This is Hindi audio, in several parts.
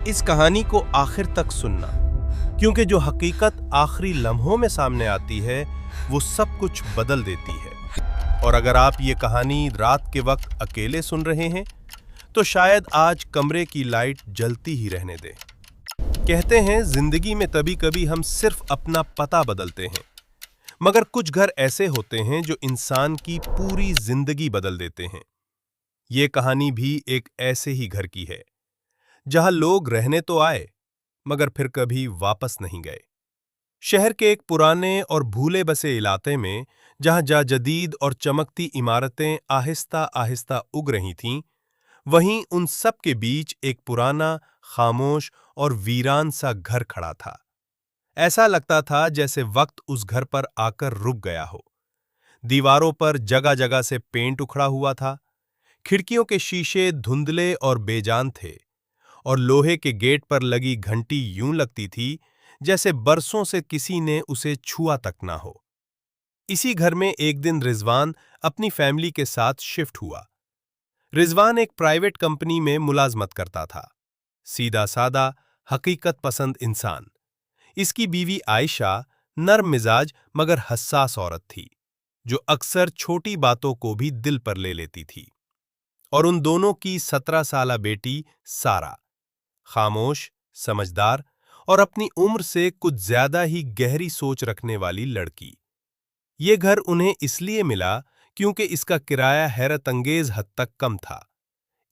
इस कहानी को आखिर तक सुनना, क्योंकि जो हकीकत आखिरी लम्हों में सामने आती है वो सब कुछ बदल देती है। और अगर आप ये कहानी रात के वक्त अकेले सुन रहे हैं तो शायद आज कमरे की लाइट जलती ही रहने दें। कहते हैं जिंदगी में कभी कभी हम सिर्फ अपना पता बदलते हैं, मगर कुछ घर ऐसे होते हैं जो इंसान की पूरी जिंदगी बदल देते हैं। ये कहानी भी एक ऐसे ही घर की है जहां लोग रहने तो आए मगर फिर कभी वापस नहीं गए। शहर के एक पुराने और भूले बसे इलाके में जहां जदीद और चमकती इमारतें आहिस्ता आहिस्ता उग रही थीं, वहीं उन सब के बीच एक पुराना, खामोश और वीरान सा घर खड़ा था। ऐसा लगता था जैसे वक्त उस घर पर आकर रुक गया हो। दीवारों पर जगह जगह से पेंट उखड़ा हुआ था, खिड़कियों के शीशे धुंधले और बेजान थे, और लोहे के गेट पर लगी घंटी यूं लगती थी जैसे बरसों से किसी ने उसे छुआ तक ना हो। इसी घर में एक दिन रिजवान अपनी फैमिली के साथ शिफ्ट हुआ। रिजवान एक प्राइवेट कंपनी में मुलाजमत करता था। सीधा सादा, हकीकत पसंद इंसान। इसकी बीवी आयशा नर्म मिजाज मगर हसास औरत थी, जो अक्सर छोटी बातों को भी दिल पर ले लेती थी। और उन दोनों की 17 साला बेटी सारा, खामोश, समझदार और अपनी उम्र से कुछ ज्यादा ही गहरी सोच रखने वाली लड़की। ये घर उन्हें इसलिए मिला क्योंकि इसका किराया हैरत अंगेज हद तक कम था।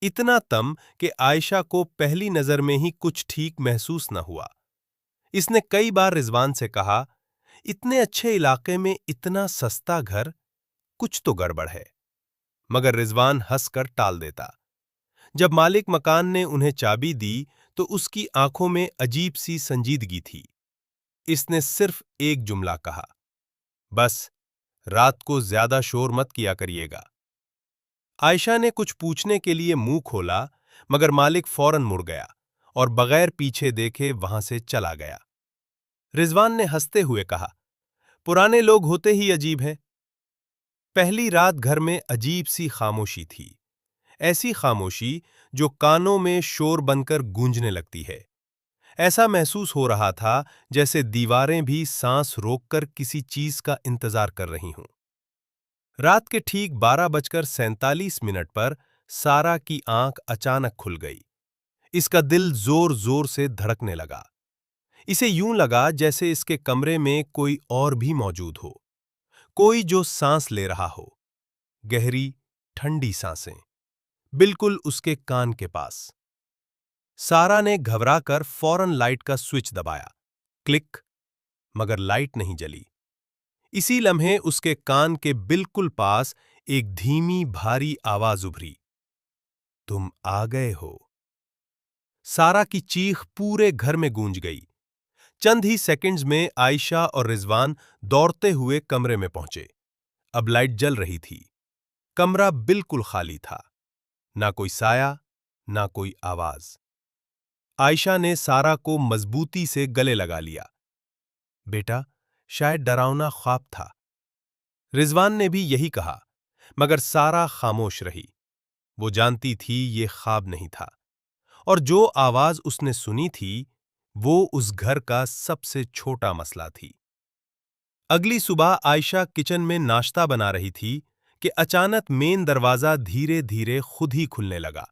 इतना कम कि आयशा को पहली नजर में ही कुछ ठीक महसूस न हुआ। इसने कई बार रिजवान से कहा, इतने अच्छे इलाके में इतना सस्ता घर, कुछ तो गड़बड़ है। मगर रिजवान हंसकर टाल देता। जब मालिक मकान ने उन्हें चाबी दी तो उसकी आंखों में अजीब सी संजीदगी थी। इसने सिर्फ एक जुमला कहा, बस रात को ज्यादा शोर मत किया करिएगा। आयशा ने कुछ पूछने के लिए मुंह खोला, मगर मालिक फौरन मुड़ गया और बगैर पीछे देखे वहां से चला गया। रिजवान ने हंसते हुए कहा, पुराने लोग होते ही अजीब हैं। पहली रात घर में अजीब सी खामोशी थी, ऐसी खामोशी जो कानों में शोर बनकर गूंजने लगती है। ऐसा महसूस हो रहा था जैसे दीवारें भी सांस रोककर किसी चीज का इंतजार कर रही हों। रात के ठीक 12:47 पर सारा की आंख अचानक खुल गई। इसका दिल जोर जोर से धड़कने लगा। इसे यूं लगा जैसे इसके कमरे में कोई और भी मौजूद हो, कोई जो सांस ले रहा हो, गहरी, ठंडी सांसें, बिल्कुल उसके कान के पास। सारा ने घबराकर फौरन लाइट का स्विच दबाया। क्लिक, मगर लाइट नहीं जली। इसी लम्हे उसके कान के बिल्कुल पास एक धीमी भारी आवाज उभरी, तुम आ गए हो। सारा की चीख पूरे घर में गूंज गई। चंद ही सेकंड्स में आयशा और रिजवान दौड़ते हुए कमरे में पहुंचे। अब लाइट जल रही थी। कमरा बिल्कुल खाली था, ना कोई साया, ना कोई आवाज। आयशा ने सारा को मजबूती से गले लगा लिया। बेटा, शायद डरावना ख्वाब था। रिजवान ने भी यही कहा, मगर सारा खामोश रही। वो जानती थी ये ख्वाब नहीं था, और जो आवाज उसने सुनी थी वो उस घर का सबसे छोटा मसला थी। अगली सुबह आयशा किचन में नाश्ता बना रही थी कि अचानक मेन दरवाजा धीरे धीरे खुद ही खुलने लगा।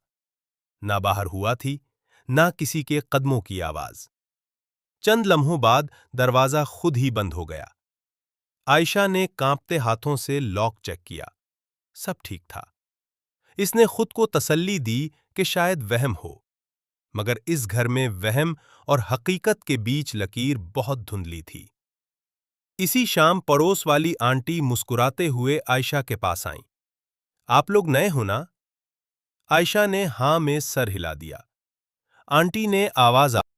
ना बाहर हुआ थी, ना किसी के कदमों की आवाज। चंद लम्हों बाद दरवाजा खुद ही बंद हो गया। आयशा ने कांपते हाथों से लॉक चेक किया। सब ठीक था। इसने खुद को तसल्ली दी कि शायद वहम हो, मगर इस घर में वहम और हकीकत के बीच लकीर बहुत धुंधली थी। इसी शाम पड़ोस वाली आंटी मुस्कुराते हुए आयशा के पास आईं। आप लोग नए हो ना? आयशा ने हां में सर हिला दिया। आंटी ने आवाज